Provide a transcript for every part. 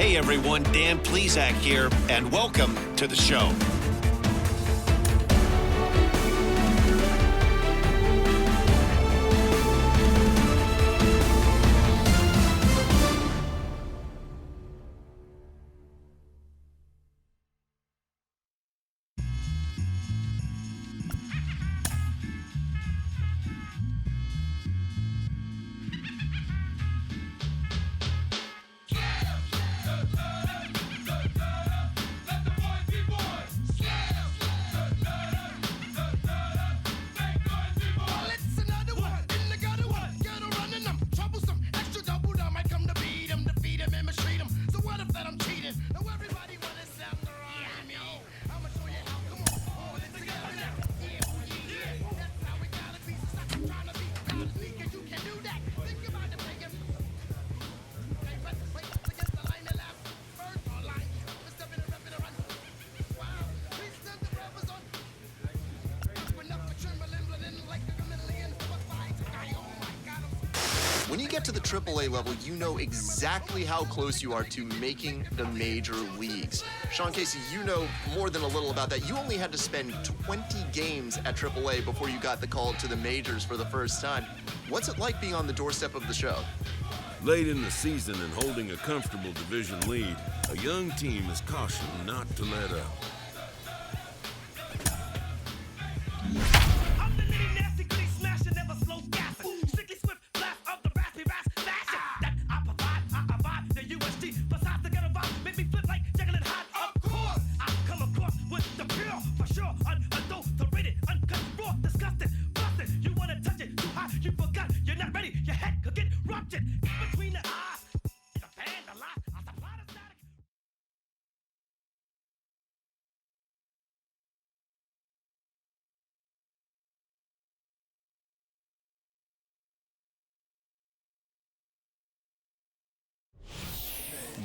Hey everyone, Dan Plesac here, and welcome to the show. When you get to the AAA level, you know exactly how close you are to making the major leagues. Sean Casey, you know more than a little about that. You only had to spend 20 games at AAA before you got the call to the majors for the first time. What's it like being on the doorstep of the show? Late in the season and holding a comfortable division lead, a young team is cautioned not to let up.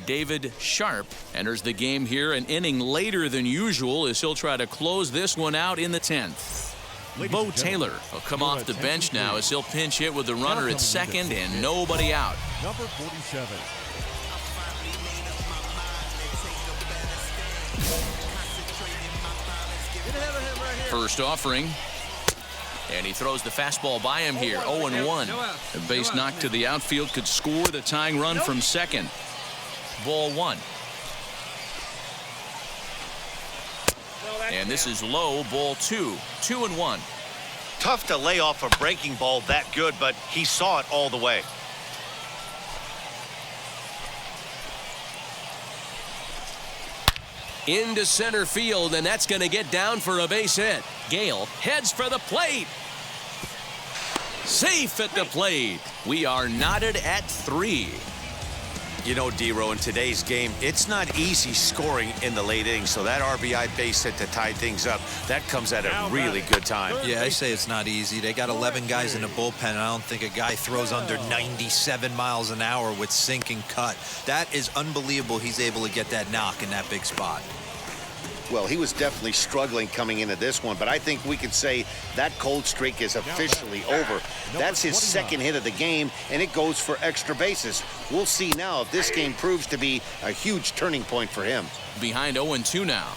David Sharp enters the game here an inning later than usual as he'll try to close this one out in the 10th. Bo Taylor will come off the bench now as he'll pinch hit with the runner at second and nobody out. Number 47. First offering. And he throws the fastball by him here. 0-1. A base knock to the outfield could score the tying run from second. Ball one. And this is low. Ball two. 2-1. Tough to lay off a breaking ball that good, but he saw it all the way. Into center field, and that's going to get down for a base hit. Gale heads for the plate. Safe at the plate. We are knotted at 3. You know, D-Row, in today's game, it's not easy scoring in the late innings, so that RBI base hit to tie things up, that comes at a really good time. Yeah, I say it's not easy. They got 11 guys in the bullpen, and I don't think a guy throws under 97 miles an hour with sink and cut. That is unbelievable he's able to get that knock in that big spot. Well, he was definitely struggling coming into this one, but I think we could say that cold streak is officially over. That's his second hit of the game, and it goes for extra bases. We'll see now if this game proves to be a huge turning point for him. Behind 0-2 now.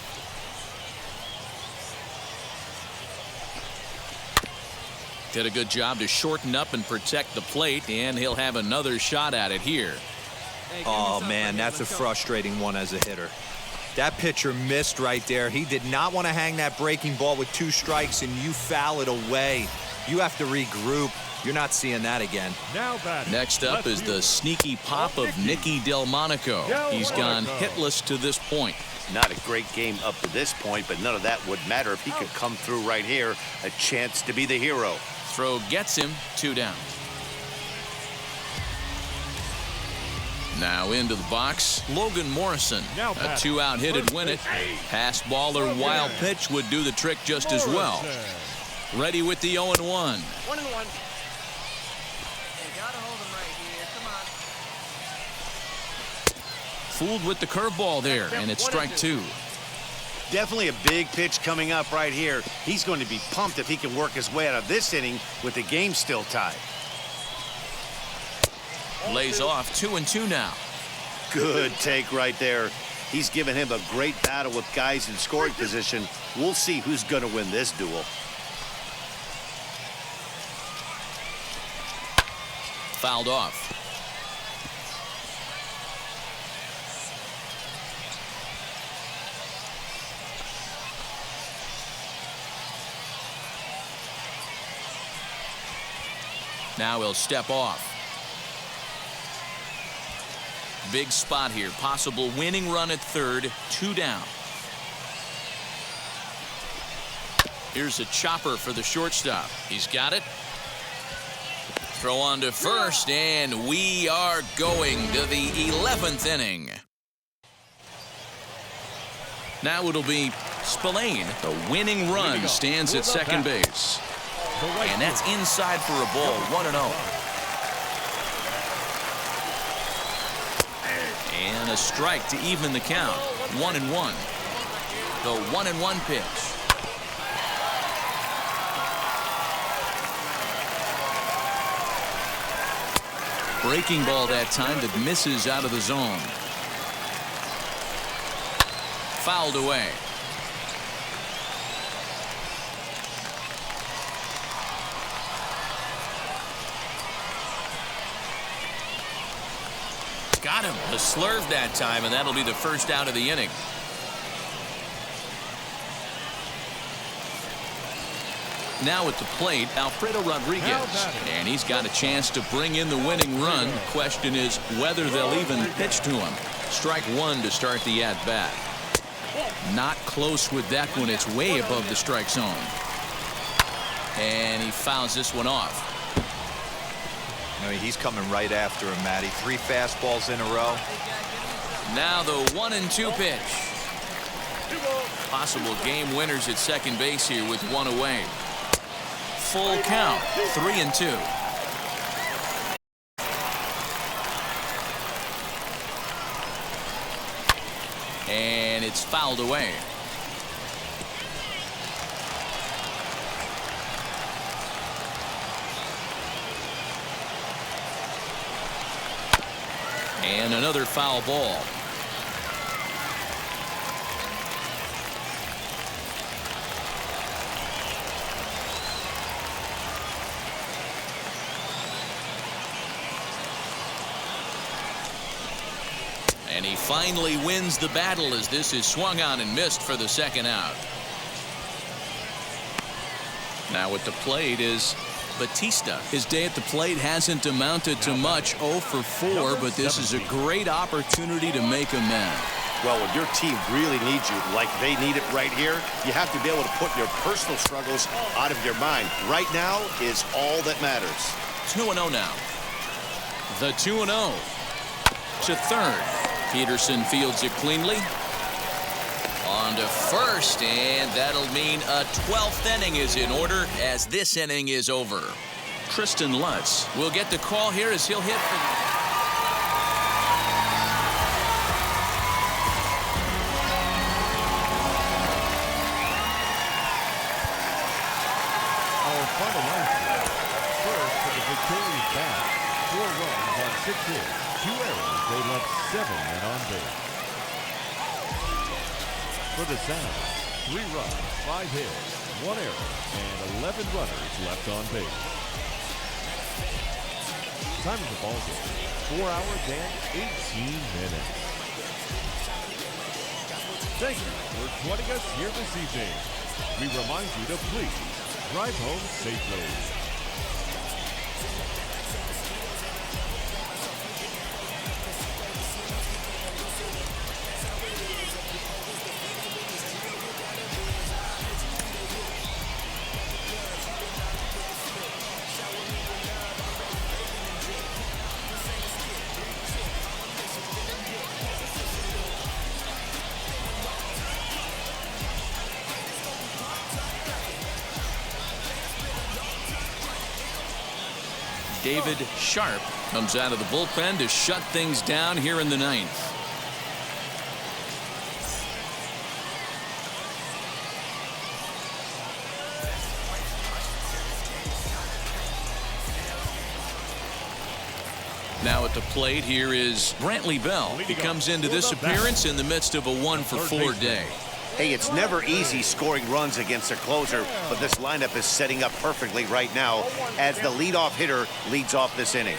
Did a good job to shorten up and protect the plate, and he'll have another shot at it here. Oh, man, that's a frustrating one as a hitter. That pitcher missed right there. He did not want to hang that breaking ball with 2 strikes, and you foul it away. You have to regroup. You're not seeing that again. Next up is the sneaky pop of Nicky Delmonico. He's gone hitless to this point. Not a great game up to this point, but none of that would matter if he could come through right here. A chance to be the hero. Throw gets him. 2 down. Now into the box, Logan Morrison. A 2-out hit would win it. Pass ball or wild pitch would do the trick just as well. Ready with the 0-1. 1-1. Gotta hold him right here. Come on. Fooled with the curveball there, and it's strike 2. Definitely a big pitch coming up right here. He's going to be pumped if he can work his way out of this inning with the game still tied. Lays off. 2-2 now. Good take right there. He's given him a great battle with guys in scoring position. We'll see who's going to win this duel. Fouled off. Now he'll step off. Big spot here. Possible winning run at third. 2 down. Here's a chopper for the shortstop. He's got it. Throw on to first, and we are going to the 11th inning. Now it'll be Spillane. The winning run stands at second base. And that's inside for a ball. 1-0. And a strike to even the count. 1-1. The 1-1 pitch. Breaking ball that time that misses out of the zone. Fouled away. Got him. A slurve that time, and that'll be the first out of the inning. Now at the plate, Alfredo Rodriguez. And he's got a chance to bring in the winning run. The question is whether they'll even pitch to him. Strike one to start the at-bat. Not close with that one. It's way above the strike zone. And he fouls this one off. I mean, he's coming right after him, Matty. 3 fastballs in a row. Now the 1-2 pitch. Possible game winners at second base here with 1 away. Full count. 3-2. And it's fouled away. And another foul ball. And he finally wins the battle as this is swung on and missed for the second out. Now at the plate is Batista. His day at the plate hasn't amounted to much. 0 for 4, but this is a great opportunity to make amends. Well, when your team really needs you like they need it right here, you have to be able to put your personal struggles out of your mind. Right now is all that matters. 2-0 now. The 2-0 to third. Peterson fields it cleanly. On to first, and that'll mean a 12th inning is in order as this inning is over. Tristan Lutz will get the call here as he'll hit for our final line. First for the victorious bat. 4 runs on 6 hits, 2 errors. They left 7 men on base. For the Sounds, 3 runs, 5 hits, 1 error, and 11 runners left on base. Time of the ball game, 4 hours and 18 minutes. Thank you for joining us here this evening. We remind you to please drive home safely. David Sharp comes out of the bullpen to shut things down here in the 9th. Now at the plate, here is Brantley Bell. He comes into this appearance in the midst of a 1-for-4 day. Hey, it's never easy scoring runs against a closer, but this lineup is setting up perfectly right now as the leadoff hitter leads off this inning.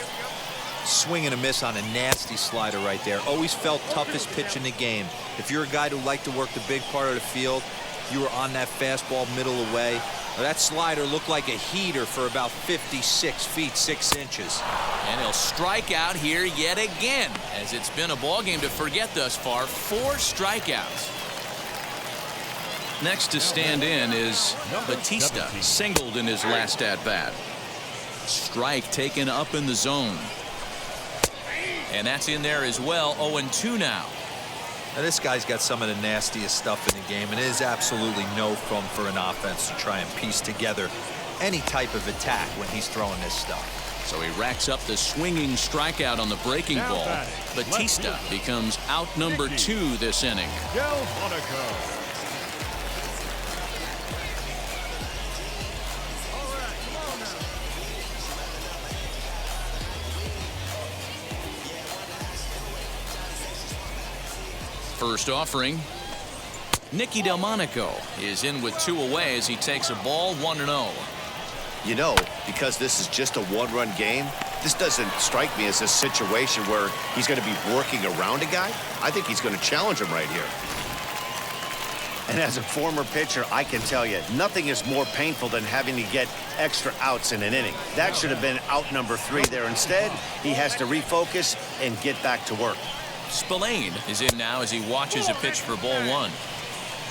Swing and a miss on a nasty slider right there. Always felt toughest pitch in the game. If you're a guy who liked to work the big part of the field, you were on that fastball middle away. That slider looked like a heater for about 56 feet 6 inches. And he'll strike out here yet again, as it's been a ball game to forget thus far. 4 strikeouts. Next to stand in is Batista, singled in his last at-bat. Strike taken up in the zone. And that's in there as well. 0-2 now. Now this guy's got some of the nastiest stuff in the game, and it is absolutely no fun for an offense to try and piece together any type of attack when he's throwing this stuff. So he racks up the swinging strikeout on the breaking ball. Batista becomes out number 2 this inning. First offering, Nicky Delmonico is in with 2 away as he takes a ball 1-0. You know, because this is just a 1-run game, this doesn't strike me as a situation where he's going to be working around a guy. I think he's going to challenge him right here. And as a former pitcher, I can tell you, nothing is more painful than having to get extra outs in an inning. That should have been out number 3 there. Instead, he has to refocus and get back to work. Spillane is in now as he watches a pitch for ball 1.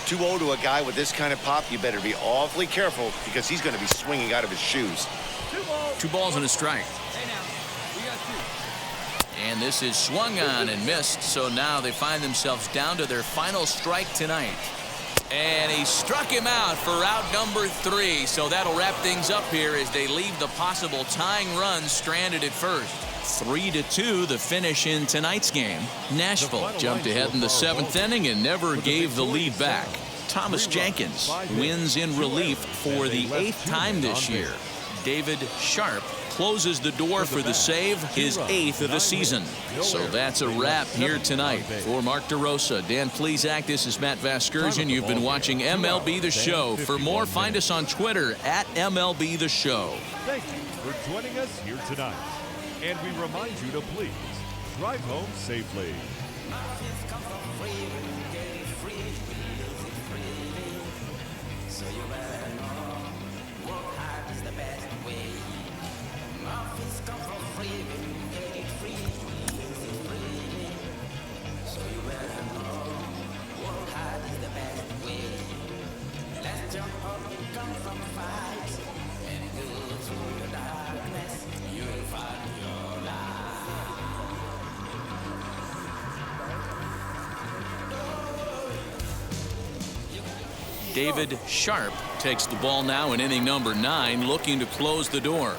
2-0 to a guy with this kind of pop, you better be awfully careful because he's going to be swinging out of his shoes. 2 balls and a strike. And this is swung on and missed, so now they find themselves down to their final strike tonight. And he struck him out for out number 3, so that'll wrap things up here as they leave the possible tying run stranded at first. 3-2 the finish in tonight's game. Nashville jumped ahead in the 7th inning and never gave the lead back. Thomas Jenkins wins in relief for the 8th time this year. David Sharp closes the door for the save, his 8th of the season. So that's a wrap here tonight. For Mark DeRosa, Dan Plesac, this is Matt Vasgersian. You've been watching MLB The Show. For more, find us on Twitter at MLB The Show. Thank you for joining us here tonight. And we remind you to please drive home safely. David Sharp takes the ball now in inning number 9, looking to close the door.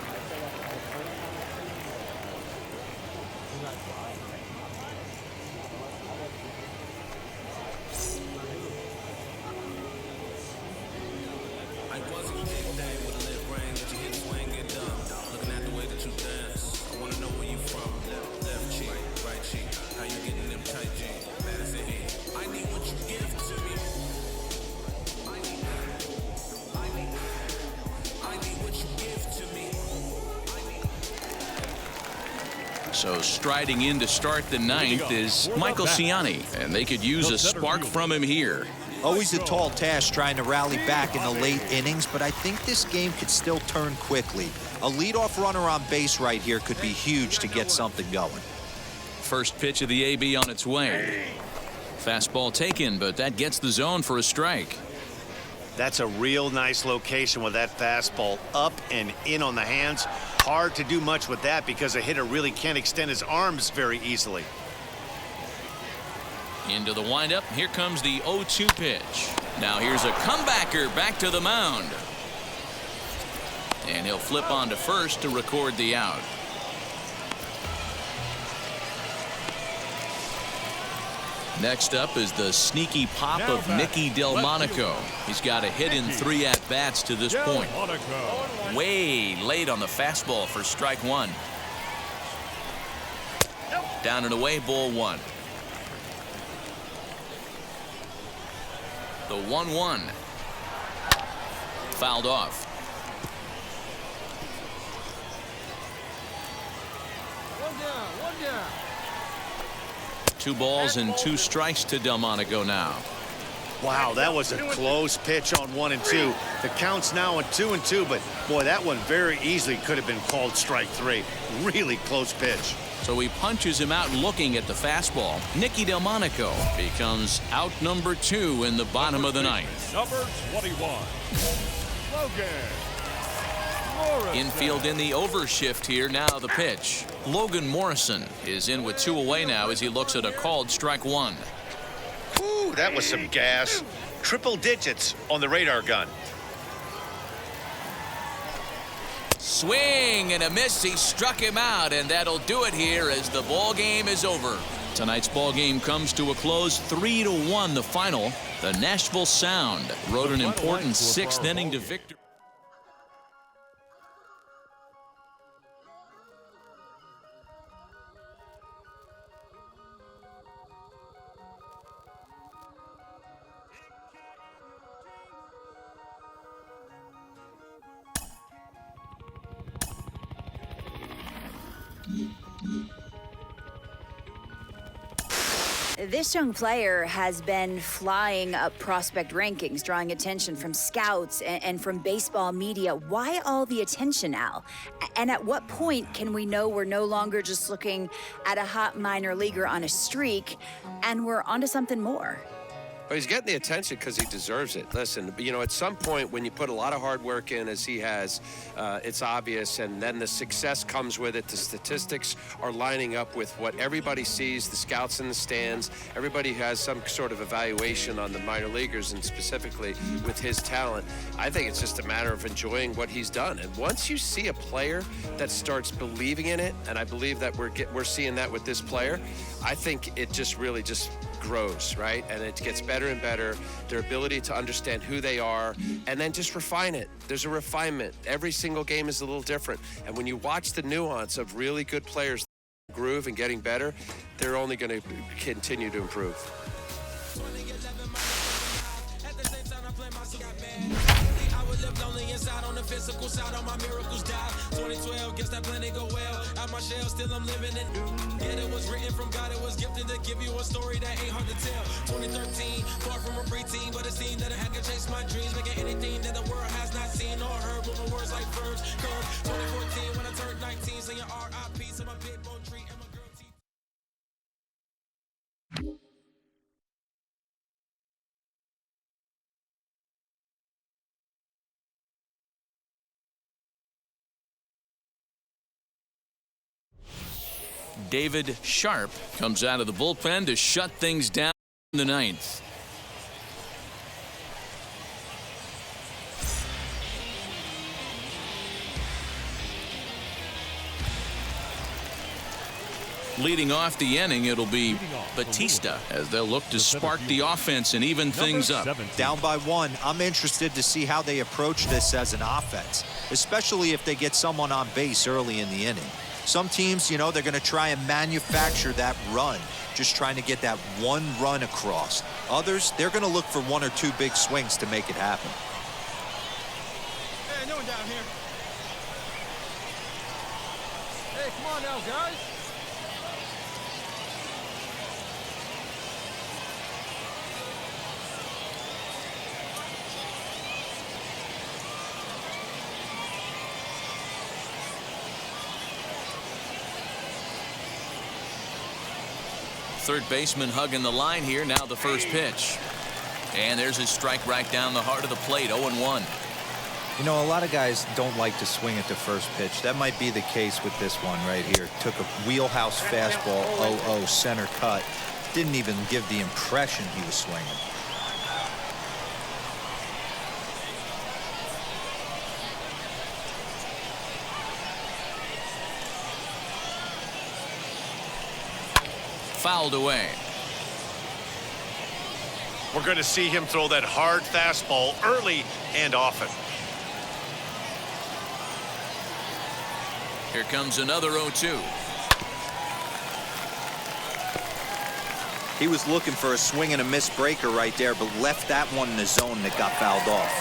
So striding in to start the 9th is Michael Ciani, and they could use a spark from him here. Always a tall task trying to rally back in the late innings, but I think this game could still turn quickly. A leadoff runner on base right here could be huge to get something going. First pitch of the AB on its way. Fastball taken, but that gets the zone for a strike. That's a real nice location with that fastball up and in on the hands. Hard to do much with that because a hitter really can't extend his arms very easily. Into the windup. Here comes the 0-2 pitch. Now here's a comebacker back to the mound. And he'll flip on to first to record the out. Next up is the sneaky pop of Nicky Delmonico. He's got a hit in 3 at-bats to this point. Way late on the fastball for strike 1. Down and away, ball one. The 1-1. Fouled off. 2 balls and 2 strikes to Delmonico now. Wow, that was a close pitch on 1 and 2. The count's now at 2 and 2, but boy, that one very easily could have been called strike 3. Really close pitch. So he punches him out looking at the fastball. Nicky Delmonico becomes out number 2 in the bottom of the ninth. Number 21, Logan. Infield in the overshift here. Now the pitch. Logan Morrison is in with 2 away now as he looks at a called strike 1. Ooh, that was some gas. Triple digits on the radar gun. Swing and a miss. He struck him out, and that'll do it here as the ball game is over. Tonight's ball game comes to a close. 3-1 the final. The Nashville Sound rode an important 6th inning to victory. This young player has been flying up prospect rankings, drawing attention from scouts and from baseball media. Why all the attention, Al? And at what point can we know we're no longer just looking at a hot minor leaguer on a streak and we're onto something more? Well, he's getting the attention because he deserves it. Listen, you know, at some point when you put a lot of hard work in, as he has, it's obvious, and then the success comes with it. The statistics are lining up with what everybody sees, the scouts in the stands. Everybody has some sort of evaluation on the minor leaguers, and specifically with his talent. I think it's just a matter of enjoying what he's done. And once you see a player that starts believing in it, and I believe that we're seeing that with this player, I think it just really just grows, right? And it gets better and better, their ability to understand who they are, and then just refine it. There's a refinement. Every single game is a little different. And when you watch the nuance of really good players groove and getting better, they're only going to continue to improve. On the physical side, all my miracles died. 2012, guess that plan didn't go well. Out my shell, still I'm living it. Yeah, it was written from God, it was gifted to give you a story that ain't hard to tell. 2013, far from a preteen, but it seemed that I had to chase my dreams, making anything that the world has not seen or heard. With my words like verbs, curves. 2014, when I turned 19, singing R.I.P. to my big boy tree and my girl T. David Sharp comes out of the bullpen to shut things down in the ninth. Leading off the inning, it'll be Batista as they'll look to spark the offense and even things up. Down by 1, I'm interested to see how they approach this as an offense, especially if they get someone on base early in the inning. Some teams, you know, they're going to try and manufacture that run, just trying to get that one run across. Others, they're going to look for 1 or 2 big swings to make it happen. Hey, no one down here. Hey, come on now, guys. Third baseman hugging the line here. Now the first pitch. And there's his strike right down the heart of the plate. 0-1. You know, a lot of guys don't like to swing at the first pitch. That might be the case with this one right here. Took a wheelhouse fastball, 0-0, center cut. Didn't even give the impression he was swinging. Fouled away. We're going to see him throw that hard fastball early and often. Here comes another 0-2. He was looking for a swing and a miss breaker right there, but left that one in the zone that got fouled off.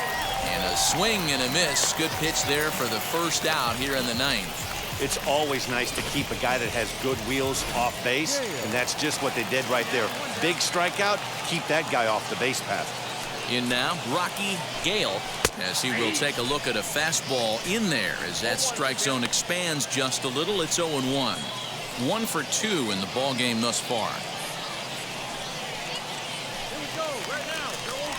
And a swing and a miss. Good pitch there for the first out here in the ninth. It's always nice to keep a guy that has good wheels off base, and that's just what they did right there. Big strikeout, keep that guy off the base path. In now, Rocky Gale, as he will take a look at a fastball in there as that strike zone expands just a little. It's 0-1. 1 for 2 in the ball game thus far. Here we go, right now, Joel.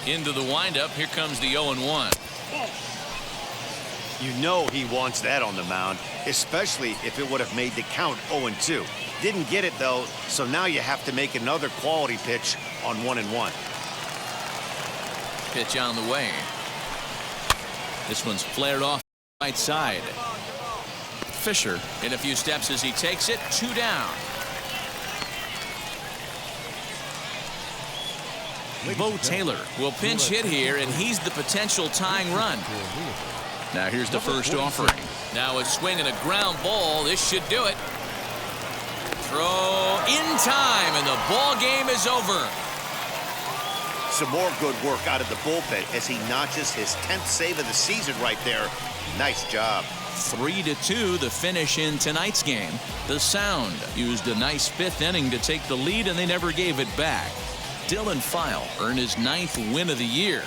Into the windup. Here comes the 0-1. You know he wants that on the mound, especially if it would have made the count 0-2. Didn't get it, though, so now you have to make another quality pitch on 1-1. Pitch on the way. This one's flared off right side. Fisher in a few steps as he takes it. 2 down. Bo Taylor will pinch hit here, and he's the potential tying run. Now here's the first offering. Now a swing and a ground ball. This should do it. Throw in time, and the ball game is over. Some more good work out of the bullpen as he notches his 10th save of the season right there. Nice job. 3-2 the finish in tonight's game. The Sound used a nice 5th inning to take the lead, and they never gave it back. Dylan File earned his 9th win of the year.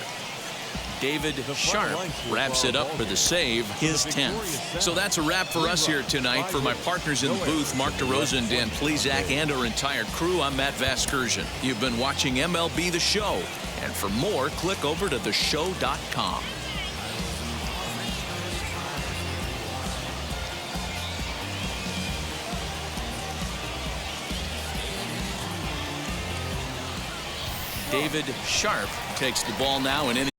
David Sharp wraps it up for the save, his 10th. So that's a wrap for us here tonight. For my partners in the booth, Mark DeRosa and Dan Plezak, and our entire crew, I'm Matt Vasgersian. You've been watching MLB The Show. And for more, click over to theshow.com. David Sharp takes the ball now and in.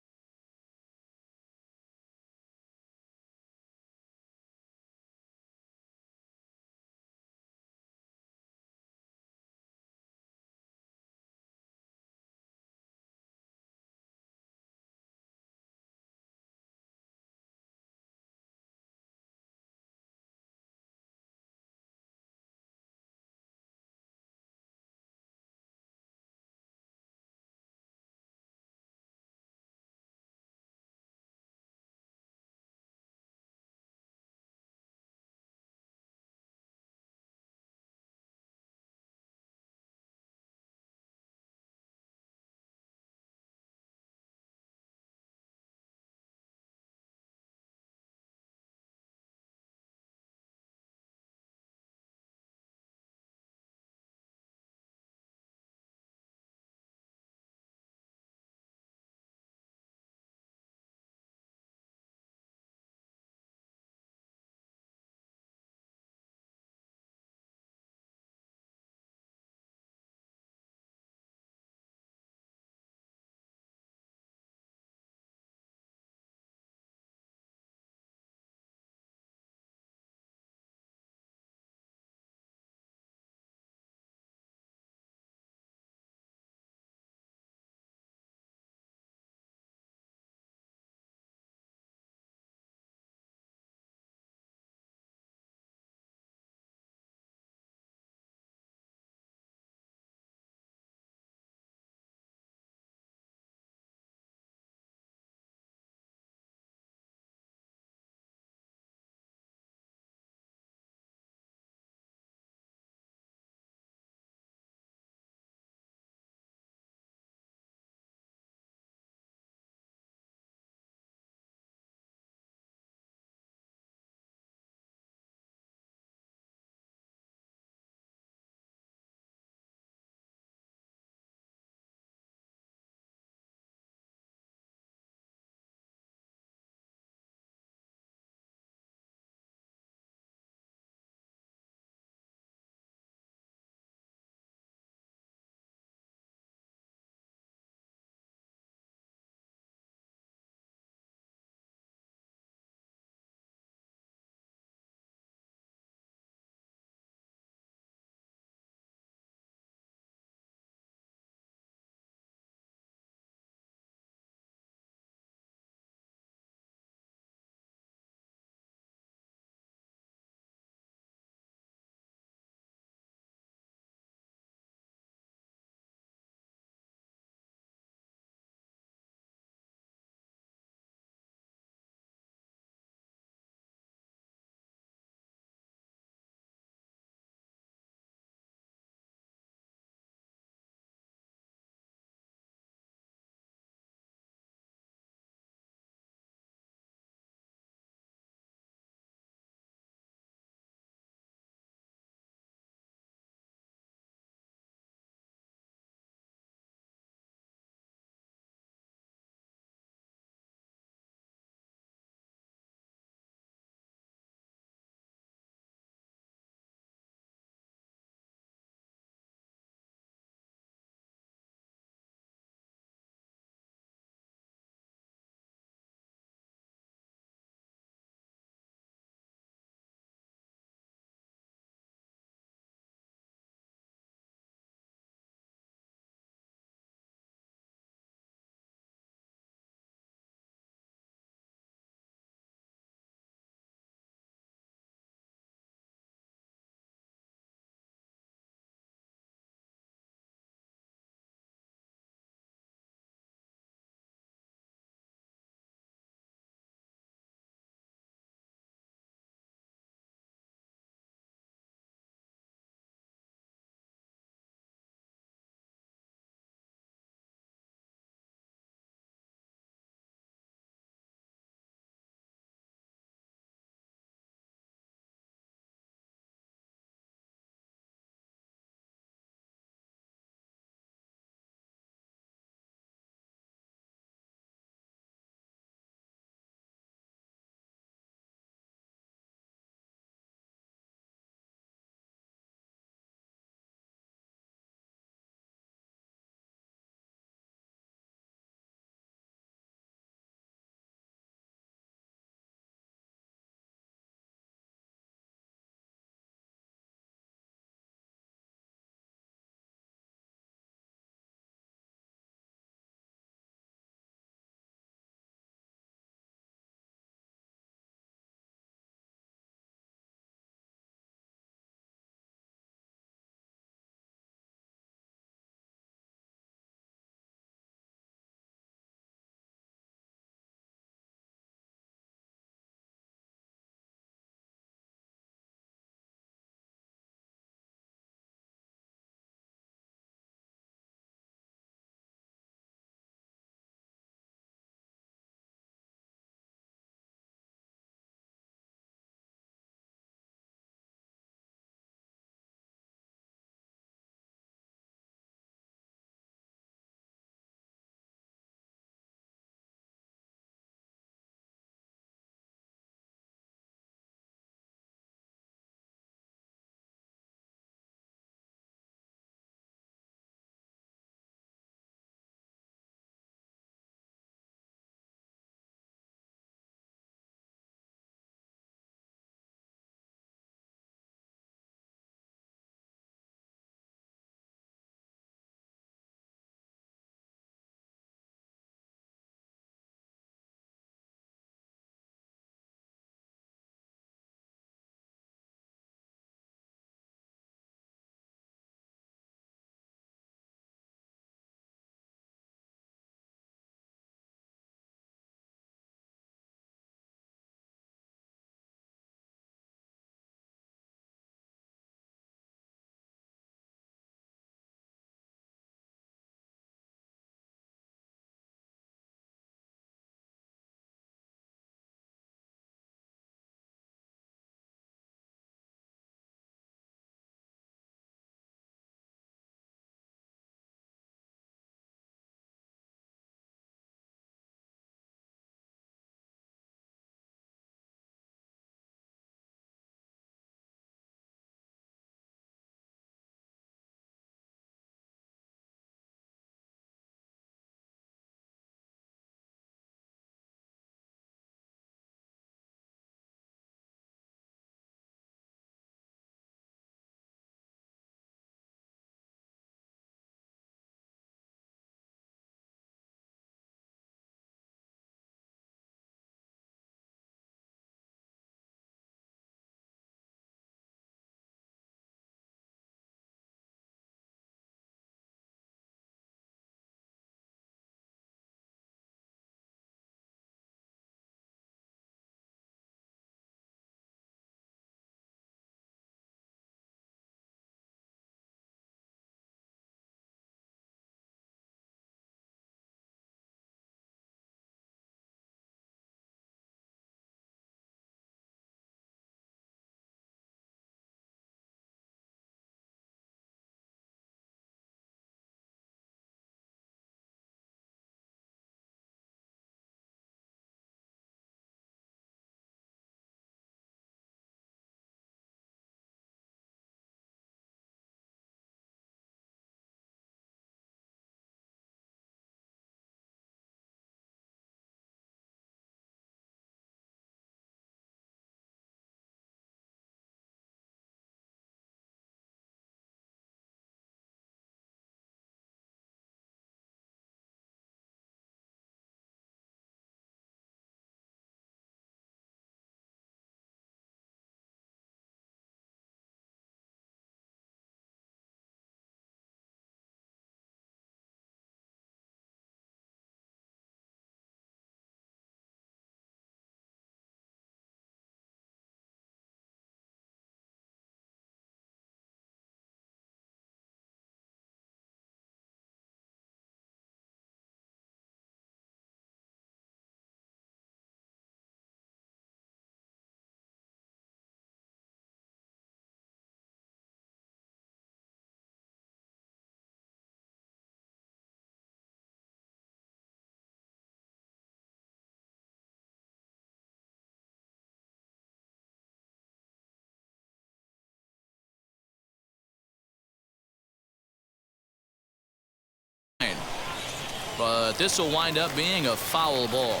but this will wind up being a foul ball.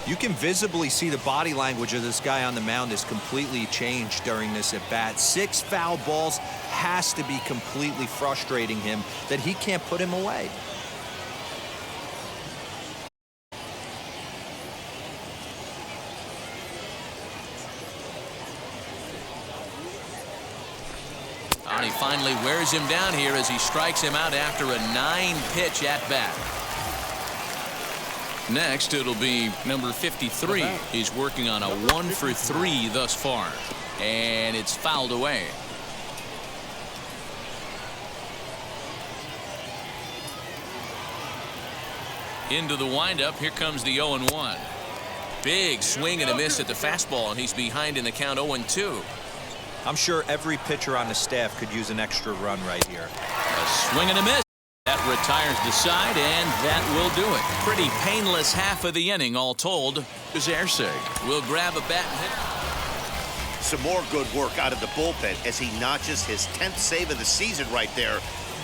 You can visibly see the body language of this guy on the mound is completely changed during this at bat. 6 foul balls has to be completely frustrating him that he can't put him away. And he finally wears him down here as he strikes him out after a 9-pitch at bat. Next, it'll be number 53. He's working on a 1-for-3 thus far, and it's fouled away. Into the windup. Here comes the 0-1. Big swing and a miss at the fastball, and he's behind in the count 0-2. I'm sure every pitcher on the staff could use an extra run right here. A swing and a miss. That retires the side, and that will do it. Pretty painless half of the inning, all told. Zersig will grab a bat and hit. Some more good work out of the bullpen as he notches his 10th save of the season right there.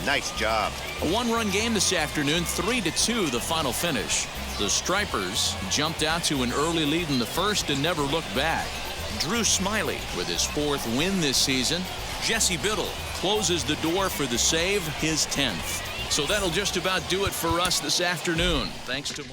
Nice job. A 1-run game this afternoon, 3-2 the final finish. The Stripers jumped out to an early lead in the first and never looked back. Drew Smiley with his 4th win this season. Jesse Biddle closes the door for the save, his 10th. So that'll just about do it for us this afternoon. Thanks to...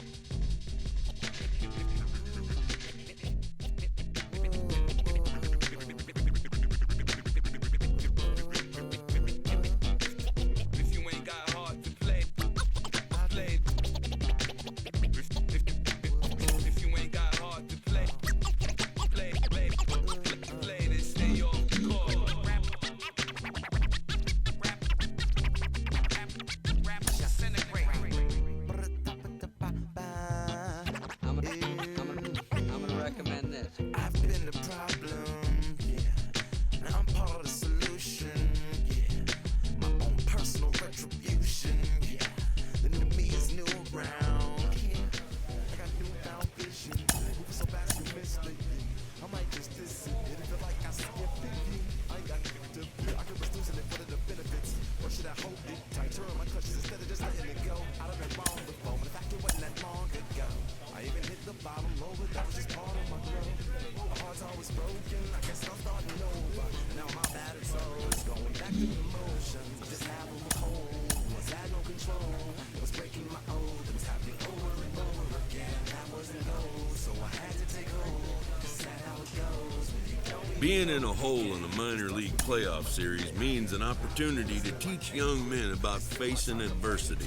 Being in a hole in the minor league playoff series means an opportunity to teach young men about facing adversity.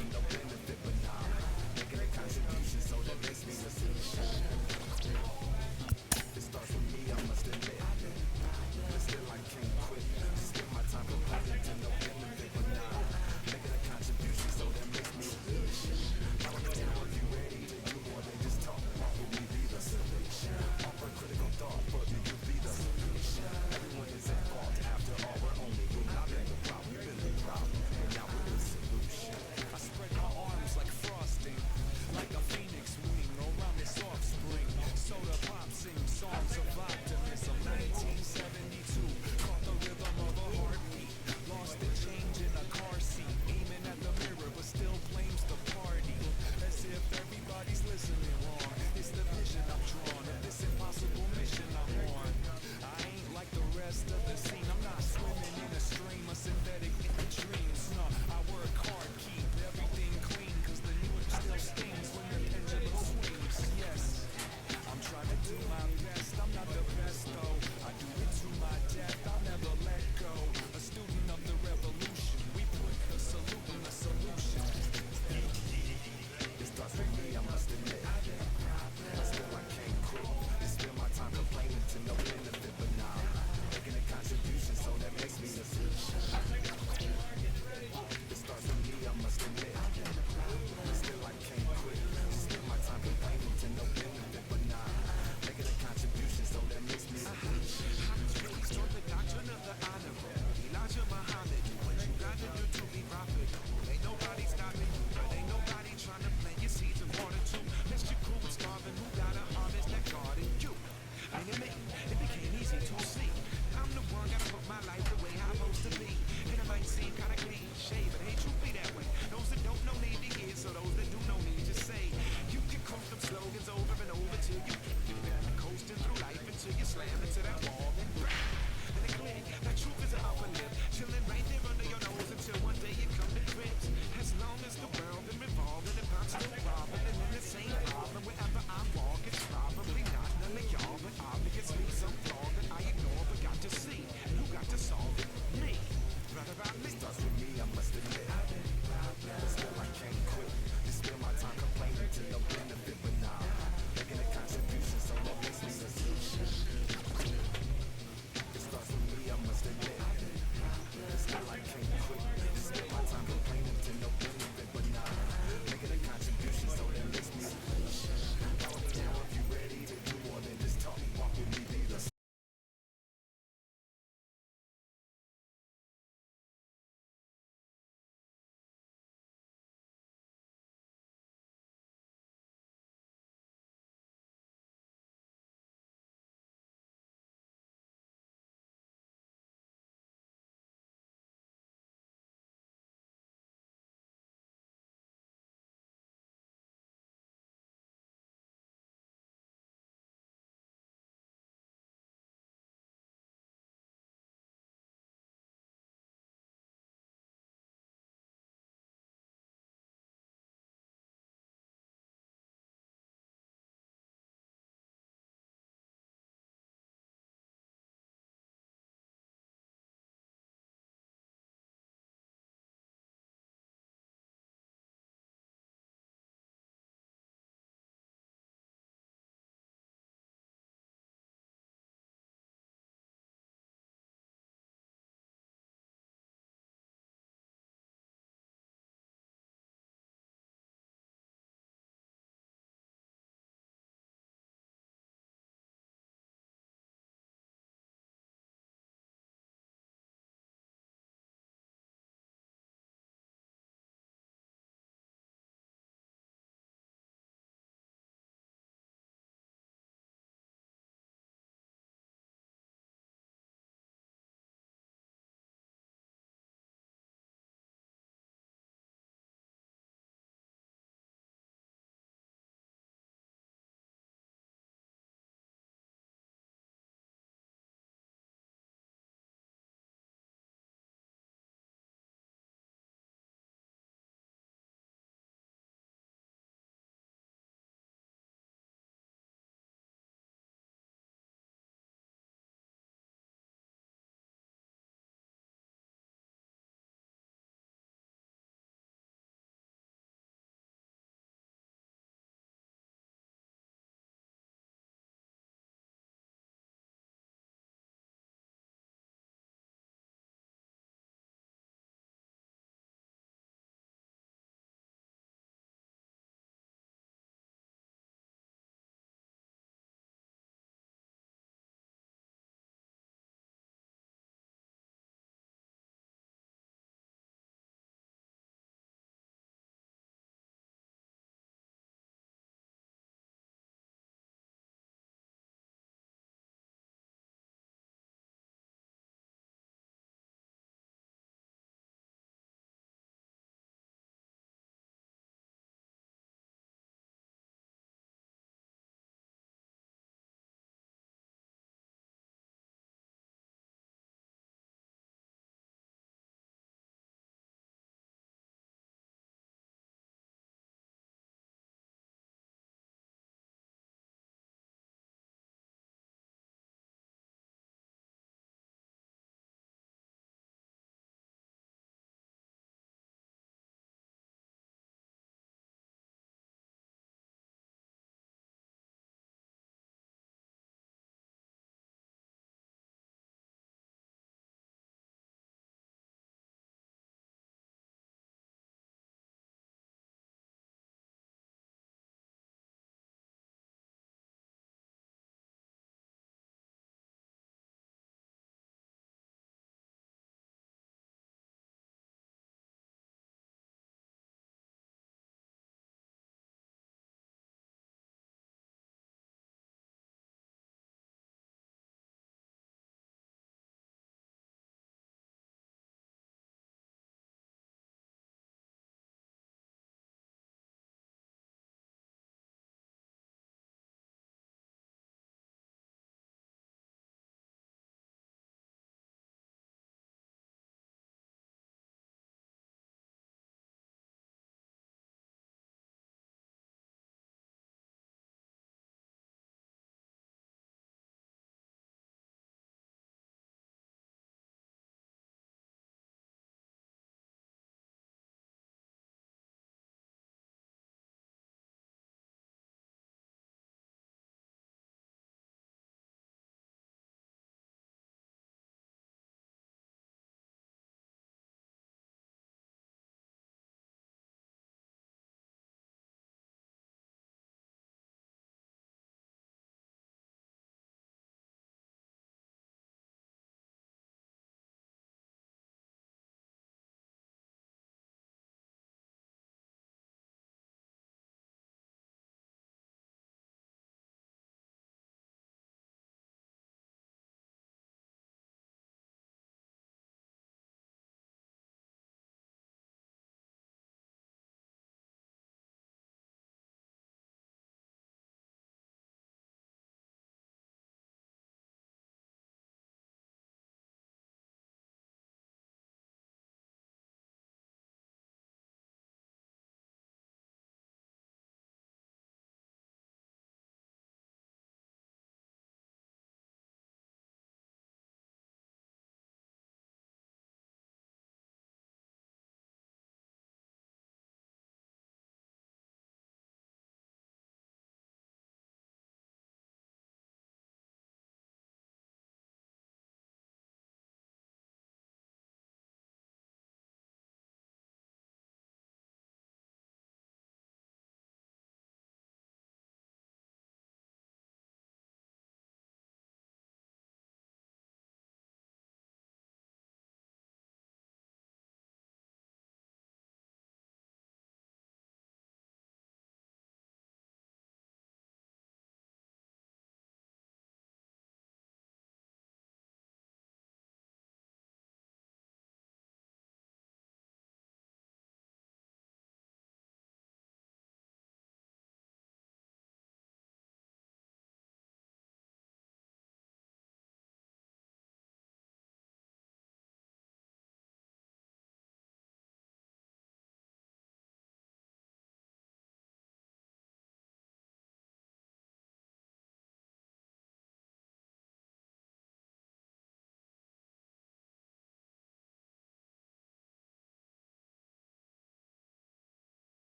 slam into that wall.